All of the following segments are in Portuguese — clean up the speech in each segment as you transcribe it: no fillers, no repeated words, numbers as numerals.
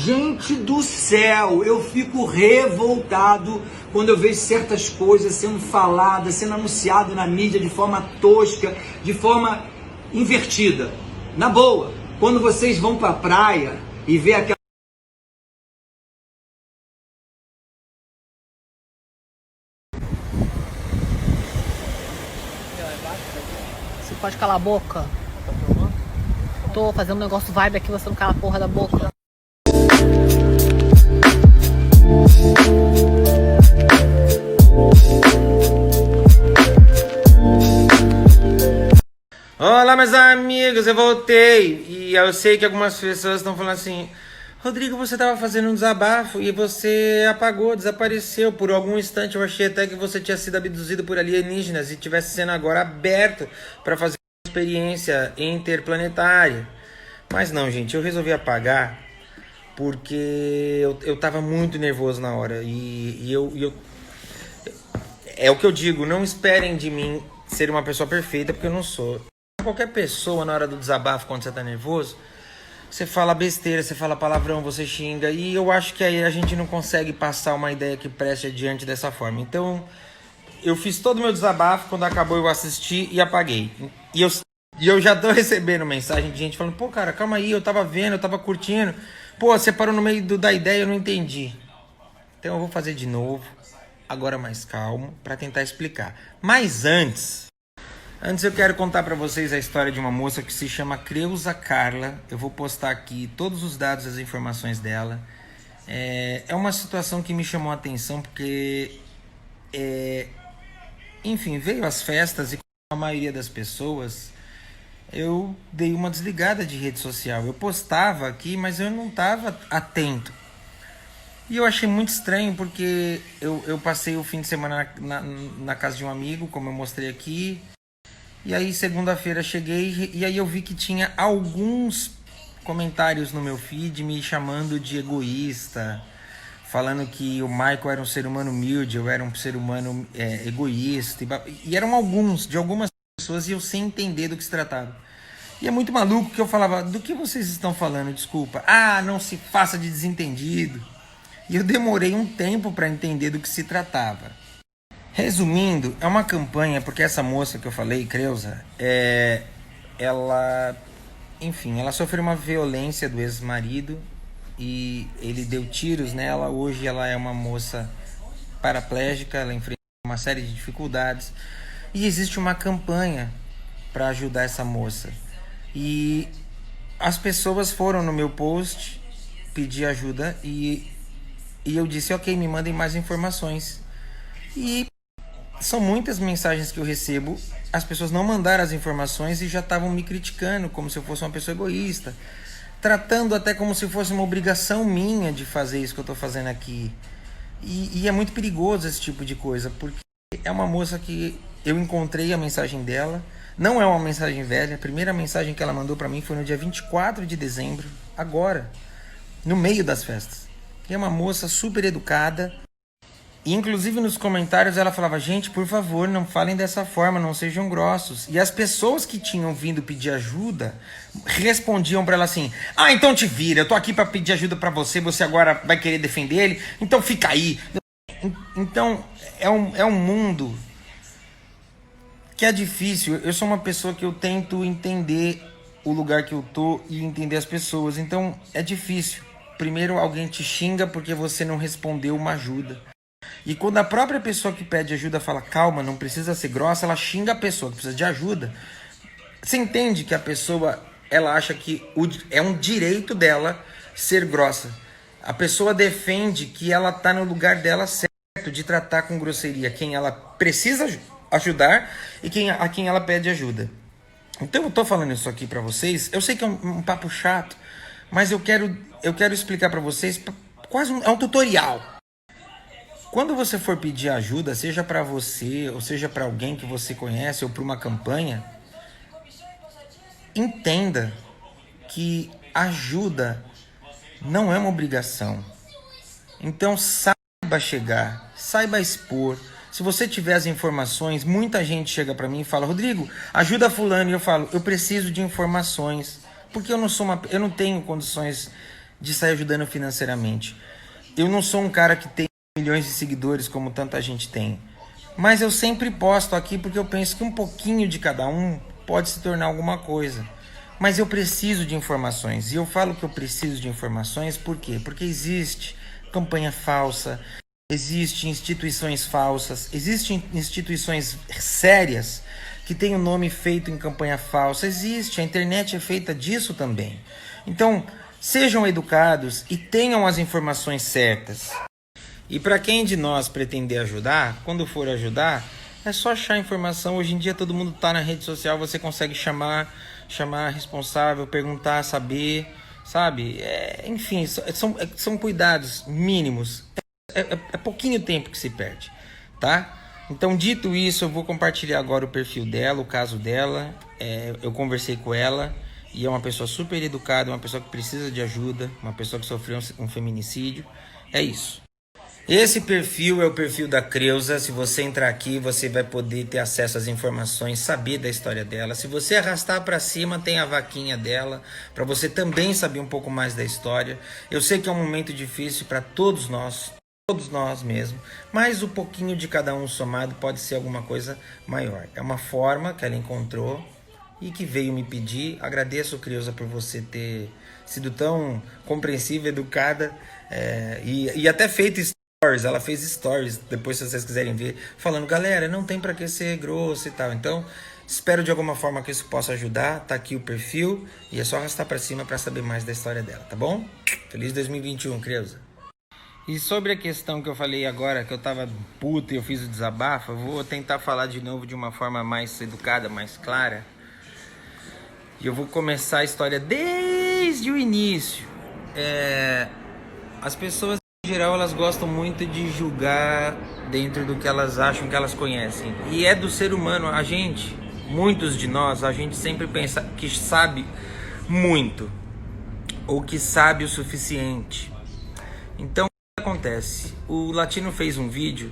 Gente do céu, eu fico revoltado quando eu vejo certas coisas sendo faladas, sendo anunciadas na mídia de forma tosca, de forma invertida. Na boa, quando vocês vão pra praia e vê aquela... Você pode calar a boca? Tô fazendo um negócio vibe aqui, você não cala a porra da boca. Olá, meus amigos, eu voltei. E eu sei que algumas pessoas estão falando assim: Rodrigo, você estava fazendo um desabafo e você apagou, desapareceu. Por algum instante eu achei até que você tinha sido abduzido por alienígenas e tivesse sendo agora aberto para fazer uma experiência interplanetária. Mas não, gente, eu resolvi apagar porque eu tava muito nervoso na hora. É o que eu digo, não esperem de mim ser uma pessoa perfeita, porque eu não sou. Qualquer pessoa, na hora do desabafo, quando você tá nervoso, você fala besteira, você fala palavrão, você xinga. E eu acho que aí a gente não consegue passar uma ideia que preste adiante dessa forma. Então, eu fiz todo o meu desabafo, quando acabou eu assisti e apaguei. E eu já tô recebendo mensagem de gente falando: pô, cara, calma aí, eu tava vendo, eu tava curtindo. Pô, você parou no meio da ideia, eu não entendi. Então eu vou fazer de novo, agora mais calmo, pra tentar explicar. Mas antes eu quero contar pra vocês a história de uma moça que se chama Creuza Carla. Eu vou postar aqui todos os dados e as informações dela. É uma situação que me chamou a atenção porque, enfim, veio as festas e, como a maioria das pessoas, eu dei uma desligada de rede social. Eu postava aqui, mas eu não estava atento. E eu achei muito estranho porque eu passei o fim de semana na casa de um amigo, como eu mostrei aqui. E aí segunda-feira cheguei e aí eu vi que tinha alguns comentários no meu feed me chamando de egoísta, falando que o Michael era um ser humano humilde, eu era um ser humano egoísta. E eram de algumas pessoas, e eu sem entender do que se tratava. E é muito maluco que eu falava: do que vocês estão falando? Desculpa. Ah, não se faça de desentendido. E eu demorei um tempo para entender do que se tratava. Resumindo, é uma campanha porque essa moça que eu falei, Creuza, ela sofreu uma violência do ex-marido e ele deu tiros nela. Hoje ela é uma moça paraplégica, ela enfrenta uma série de dificuldades e existe uma campanha para ajudar essa moça. E as pessoas foram no meu post pedir ajuda e eu disse: ok, me mandem mais informações. E são muitas mensagens que eu recebo, as pessoas não mandaram as informações e já estavam me criticando como se eu fosse uma pessoa egoísta, tratando até como se fosse uma obrigação minha de fazer isso que eu estou fazendo aqui. E é muito perigoso esse tipo de coisa, porque é uma moça que eu encontrei a mensagem dela, não é uma mensagem velha. A primeira mensagem que ela mandou para mim foi no dia 24 de dezembro, agora, no meio das festas. E é uma moça super educada. E, inclusive, nos comentários ela falava: gente, por favor, não falem dessa forma, não sejam grossos. E as pessoas que tinham vindo pedir ajuda respondiam para ela assim: ah, então te vira, eu tô aqui para pedir ajuda para você, você agora vai querer defender ele, então fica aí. Então é um mundo que é difícil. Eu sou uma pessoa que eu tento entender o lugar que eu tô e entender as pessoas, então é difícil. Primeiro alguém te xinga porque você não respondeu uma ajuda. E quando a própria pessoa que pede ajuda fala: calma, não precisa ser grossa, ela xinga a pessoa que precisa de ajuda. Você entende que a pessoa, ela acha que é um direito dela ser grossa. A pessoa defende que ela está no lugar dela certo de tratar com grosseria quem ela precisa ajudar e a quem ela pede ajuda. Então eu tô falando isso aqui para vocês. Eu sei que é um papo chato, mas eu quero explicar para vocês, é um tutorial. Quando você for pedir ajuda, seja para você, ou seja para alguém que você conhece, ou para uma campanha, entenda que ajuda não é uma obrigação. Então saiba chegar, saiba expor. Se você tiver as informações, muita gente chega para mim e fala: Rodrigo, ajuda fulano. E eu falo: eu preciso de informações, porque eu não tenho condições de sair ajudando financeiramente. Eu não sou um cara que tem milhões de seguidores como tanta gente tem, mas eu sempre posto aqui porque eu penso que um pouquinho de cada um pode se tornar alguma coisa. Mas eu preciso de informações, e eu falo que eu preciso de informações por quê? Porque existe campanha falsa, existem instituições falsas, existem instituições sérias que têm o nome feito em campanha falsa, existe, a internet é feita disso também. Então, sejam educados e tenham as informações certas. E para quem de nós pretender ajudar, quando for ajudar, é só achar informação. Hoje em dia todo mundo está na rede social, você consegue chamar responsável, perguntar, saber, sabe? Enfim, são cuidados mínimos. É pouquinho tempo que se perde, tá? Então, dito isso, eu vou compartilhar agora o perfil dela, o caso dela. Eu conversei com ela e é uma pessoa super educada, uma pessoa que precisa de ajuda, uma pessoa que sofreu um feminicídio. É isso. Esse perfil é o perfil da Creuza. Se você entrar aqui, você vai poder ter acesso às informações, saber da história dela. Se você arrastar para cima, tem a vaquinha dela, para você também saber um pouco mais da história. Eu sei que é um momento difícil para todos nós mesmo, mas o pouquinho de cada um somado pode ser alguma coisa maior. É uma forma que ela encontrou e que veio me pedir. Agradeço, Creuza, por você ter sido tão compreensiva, educada, e até feito stories. Ela fez stories, depois se vocês quiserem ver, falando, galera, não tem pra que ser grosso e tal. Então, espero de alguma forma que isso possa ajudar. Tá aqui o perfil e é só arrastar pra cima pra saber mais da história dela, tá bom? Feliz 2021, Creuza. E sobre a questão que eu falei agora, que eu tava puto e eu fiz o desabafo, eu vou tentar falar de novo de uma forma mais educada, mais clara. E eu vou começar a história desde o início. As pessoas, em geral, elas gostam muito de julgar dentro do que elas acham que elas conhecem. E é do ser humano, muitos de nós, a gente sempre pensa que sabe muito, ou que sabe o suficiente. Então, o que acontece? O Latino fez um vídeo,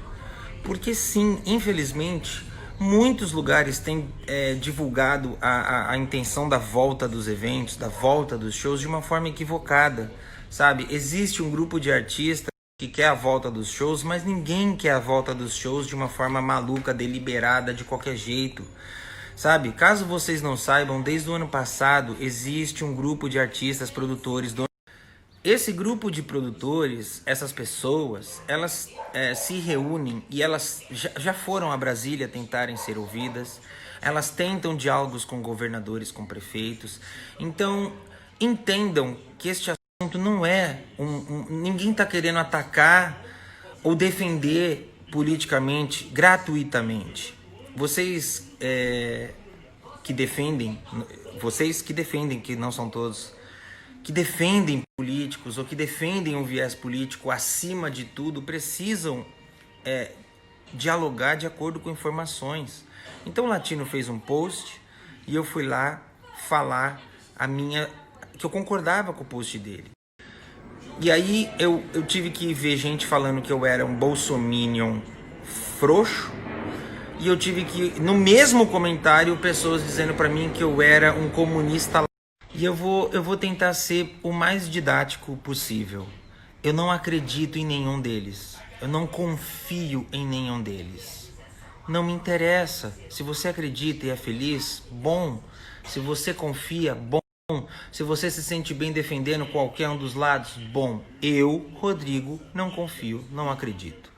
porque sim, infelizmente, muitos lugares têm divulgado a intenção da volta dos eventos, da volta dos shows de uma forma equivocada. Sabe, existe um grupo de artistas que quer a volta dos shows, mas ninguém quer a volta dos shows de uma forma maluca, deliberada, de qualquer jeito. Sabe, caso vocês não saibam, desde o ano passado existe um grupo de artistas, produtores. Esse grupo de produtores, essas pessoas, elas se reúnem e elas já foram a Brasília tentarem ser ouvidas. Elas tentam diálogos com governadores, com prefeitos. Então, entendam que este assunto não é ninguém está querendo atacar ou defender politicamente, gratuitamente. Vocês que defendem, que não são todos, que defendem políticos ou que defendem um viés político acima de tudo, precisam dialogar de acordo com informações. Então o Latino fez um post e eu fui lá falar que eu concordava com o post dele. E aí eu tive que ver gente falando que eu era um bolsominion frouxo, e eu tive que, no mesmo comentário, pessoas dizendo pra mim que eu era um comunista. E eu vou tentar ser o mais didático possível. Eu não acredito em nenhum deles. Eu não confio em nenhum deles. Não me interessa. Se você acredita e é feliz, bom. Se você confia, bom. Se você se sente bem defendendo qualquer um dos lados, bom. Eu, Rodrigo, não confio, não acredito.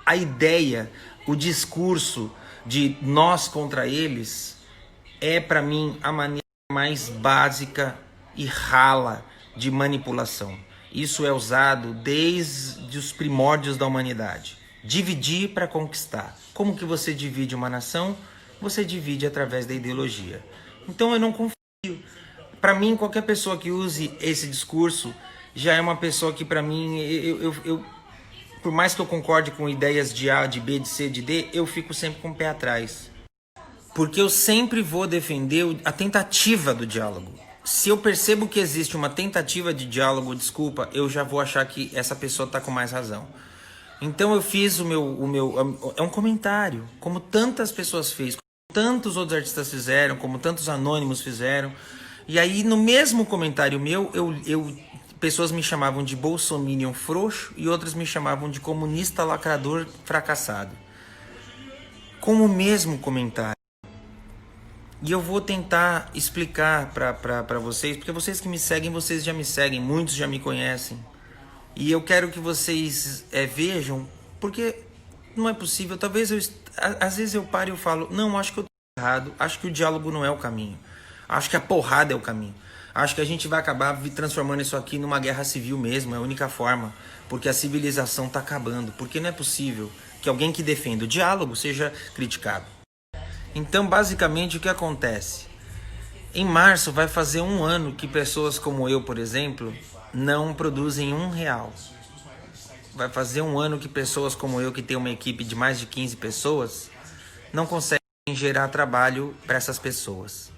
A ideia, o discurso de nós contra eles é, para mim, a maneira mais básica e rala de manipulação. Isso é usado desde os primórdios da humanidade. Dividir para conquistar. Como que você divide uma nação? Você divide através da ideologia. Então eu não confio. Para mim, qualquer pessoa que use esse discurso já é uma pessoa que, para mim, por mais que eu concorde com ideias de A, de B, de C, de D, eu fico sempre com o pé atrás. Porque eu sempre vou defender a tentativa do diálogo. Se eu percebo que existe uma tentativa de diálogo, desculpa, eu já vou achar que essa pessoa está com mais razão. Então eu fiz é um comentário, como tantas pessoas fez, como tantos outros artistas fizeram, como tantos anônimos fizeram. E aí, no mesmo comentário meu, pessoas me chamavam de bolsominion frouxo e outras me chamavam de comunista lacrador fracassado. Com o mesmo comentário. E eu vou tentar explicar para vocês, porque vocês que me seguem, vocês já me seguem, muitos já me conhecem. E eu quero que vocês vejam, porque não é possível, talvez às vezes eu paro e eu falo, não, acho que eu tô errado, acho que o diálogo não é o caminho, acho que a porrada é o caminho, acho que a gente vai acabar transformando isso aqui numa guerra civil mesmo, é a única forma, porque a civilização está acabando, porque não é possível que alguém que defenda o diálogo seja criticado. Então, basicamente, o que acontece? Em março vai fazer 1 ano que pessoas como eu, por exemplo, não produzem R$1. Vai fazer 1 ano que pessoas como eu, que tem uma equipe de mais de 15 pessoas, não conseguem gerar trabalho para essas pessoas.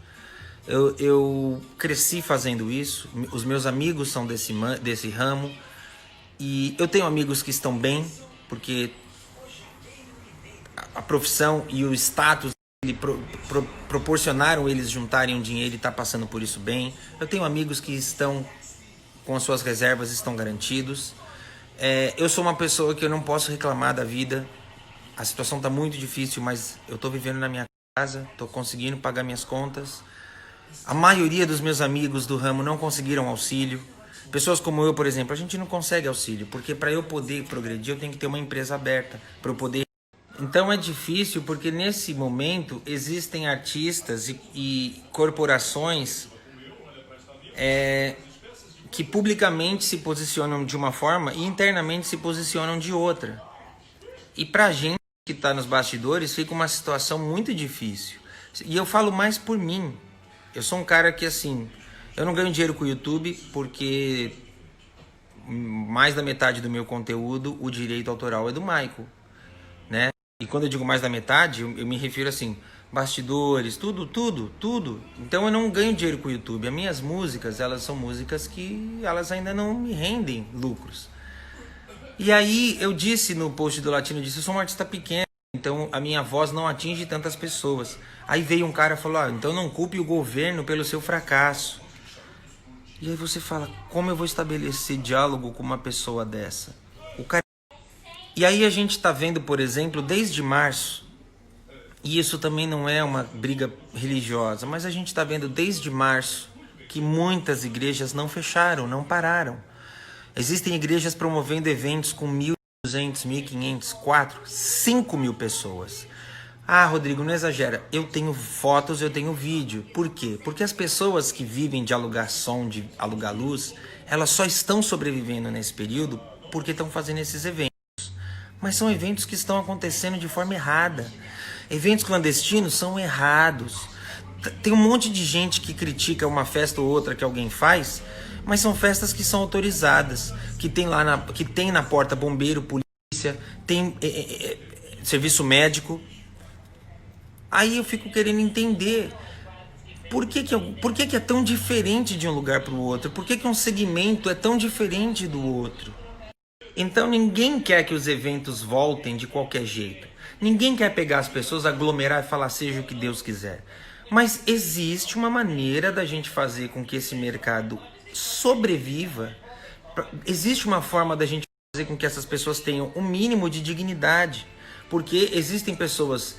Eu cresci fazendo isso, os meus amigos são desse ramo, e eu tenho amigos que estão bem, porque a profissão e o status proporcionaram eles juntarem um dinheiro e tá passando por isso bem. Eu tenho amigos que estão com as suas reservas, estão garantidos. Eu sou uma pessoa que eu não posso reclamar da vida. A situação tá muito difícil, mas eu tô vivendo na minha casa, tô conseguindo pagar minhas contas. A maioria dos meus amigos do ramo não conseguiram auxílio. Pessoas como eu, por exemplo, a gente não consegue auxílio, porque para eu poder progredir eu tenho que ter uma empresa aberta, para eu poder. Então é difícil porque nesse momento existem artistas e corporações que publicamente se posicionam de uma forma e internamente se posicionam de outra. E pra gente que tá nos bastidores fica uma situação muito difícil. E eu falo mais por mim. Eu sou um cara que assim, eu não ganho dinheiro com o YouTube porque mais da metade do meu conteúdo, o direito autoral é do Michael, né? E quando eu digo mais da metade, eu me refiro assim, bastidores, tudo. Então eu não ganho dinheiro com o YouTube. As minhas músicas, elas são músicas que elas ainda não me rendem lucros. E aí eu disse no post do Latino, eu sou um artista pequeno, então a minha voz não atinge tantas pessoas. Aí veio um cara e falou, então não culpe o governo pelo seu fracasso. E aí você fala, como eu vou estabelecer diálogo com uma pessoa dessa? O cara... E aí a gente está vendo, por exemplo, desde março, e isso também não é uma briga religiosa, mas a gente está vendo desde março que muitas igrejas não fecharam, não pararam. Existem igrejas promovendo eventos com 1.200, 1.500, 4, 5 mil pessoas. Ah, Rodrigo, não exagera. Eu tenho fotos, eu tenho vídeo. Por quê? Porque as pessoas que vivem de alugar som, de alugar luz, elas só estão sobrevivendo nesse período porque estão fazendo esses eventos. Mas são eventos que estão acontecendo de forma errada. Eventos clandestinos são errados. Tem um monte de gente que critica uma festa ou outra que alguém faz, mas são festas que são autorizadas, que tem na porta bombeiro, polícia, tem serviço médico. Aí eu fico querendo entender por que é tão diferente de um lugar para o outro, por que um segmento é tão diferente do outro. Então ninguém quer que os eventos voltem de qualquer jeito. Ninguém quer pegar as pessoas, aglomerar e falar seja o que Deus quiser. Mas existe uma maneira da gente fazer com que esse mercado sobreviva. Existe uma forma da gente fazer com que essas pessoas tenham um mínimo de dignidade. Porque existem pessoas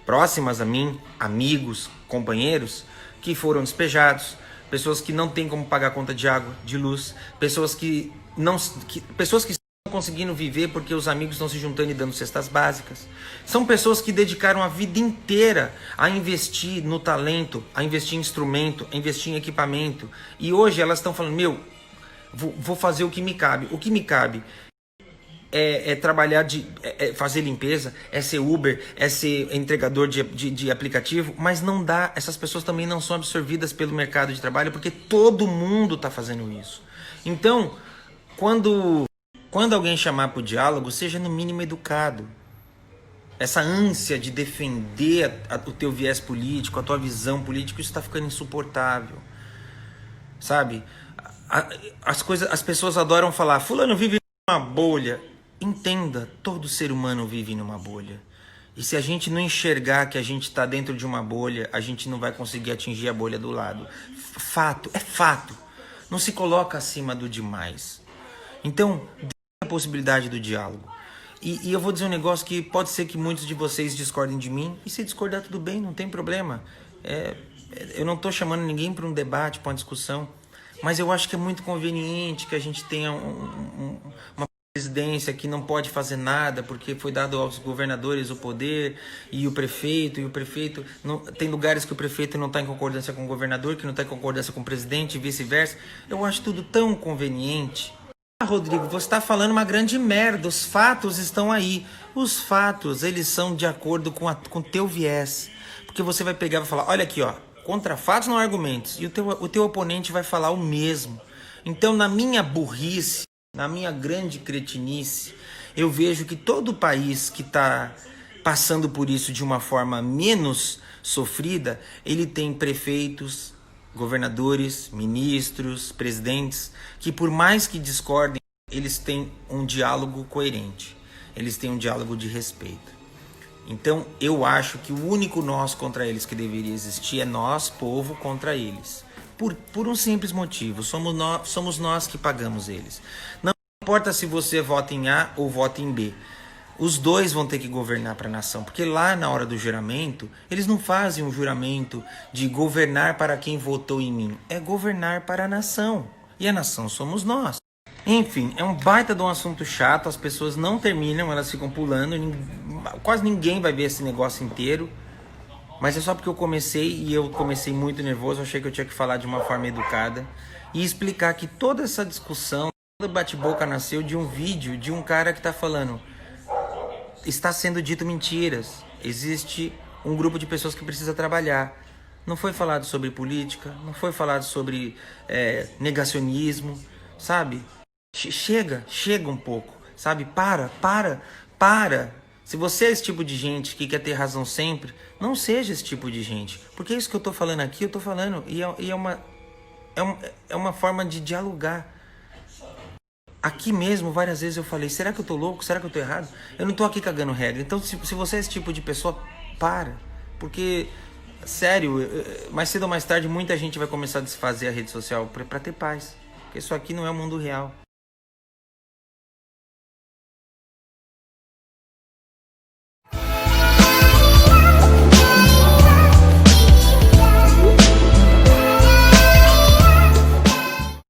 próximas a mim, amigos, companheiros, que foram despejados, pessoas que não têm como pagar a conta de água, de luz, pessoas que estão conseguindo viver porque os amigos estão se juntando e dando cestas básicas. São pessoas que dedicaram a vida inteira a investir no talento, a investir em instrumento, a investir em equipamento. E hoje elas estão falando, vou fazer o que me cabe. O que me cabe é trabalhar, fazer limpeza, é ser Uber, é ser entregador de aplicativo, mas não dá, essas pessoas também não são absorvidas pelo mercado de trabalho porque todo mundo está fazendo isso. Então, quando alguém chamar para o diálogo, seja no mínimo educado. Essa ânsia de defender o teu viés político, a tua visão política, isso está ficando insuportável. Sabe? As pessoas adoram falar, fulano vive numa bolha. Entenda, todo ser humano vive numa bolha. E se a gente não enxergar que a gente está dentro de uma bolha, a gente não vai conseguir atingir a bolha do lado. Fato, é fato. Não se coloca acima do demais. Então, dê a possibilidade do diálogo. E eu vou dizer um negócio que pode ser que muitos de vocês discordem de mim. E se discordar, tudo bem, não tem problema. Eu não estou chamando ninguém para um debate, para uma discussão. Mas eu acho que é muito conveniente que a gente tenha uma presidência que não pode fazer nada porque foi dado aos governadores o poder e o prefeito não, tem lugares que o prefeito não está em concordância com o governador, que não está em concordância com o presidente e vice-versa. Eu acho tudo tão conveniente. Rodrigo, você está falando uma grande merda, os fatos estão aí. Os fatos, eles são de acordo com o teu viés, porque você vai pegar e vai falar, olha aqui, ó, contra fatos não há argumentos, e o teu oponente vai falar o mesmo. Então, na minha burrice, na minha grande cretinice, eu vejo que todo país que está passando por isso de uma forma menos sofrida, ele tem prefeitos, governadores, ministros, presidentes, que por mais que discordem, eles têm um diálogo coerente, eles têm um diálogo de respeito. Então, eu acho que o único nós contra eles que deveria existir é nós, povo, contra eles. Por um simples motivo, somos nós que pagamos eles. Não importa se você vota em A ou vota em B. Os dois vão ter que governar para a nação, porque lá na hora do juramento, eles não fazem um juramento de governar para quem votou em mim. É governar para a nação. E a nação somos nós. Enfim, é um baita de um assunto chato, as pessoas não terminam, elas ficam pulando, quase ninguém vai ver esse negócio inteiro. Mas é só porque eu comecei muito nervoso, achei que eu tinha que falar de uma forma educada e explicar que toda essa discussão, todo bate-boca nasceu de um vídeo de um cara que está falando, está sendo dito mentiras, existe um grupo de pessoas que precisa trabalhar. Não foi falado sobre política, não foi falado sobre negacionismo, sabe? Chega um pouco, sabe? Para. Se você é esse tipo de gente que quer ter razão sempre, não seja esse tipo de gente. Porque isso que eu tô falando aqui, eu tô falando, e é uma forma de dialogar. Aqui mesmo, várias vezes eu falei, será que eu tô louco? Será que eu tô errado? Eu não tô aqui cagando regra. Então, se você é esse tipo de pessoa, para. Porque, sério, mais cedo ou mais tarde, muita gente vai começar a desfazer a rede social pra ter paz. Porque isso aqui não é o mundo real.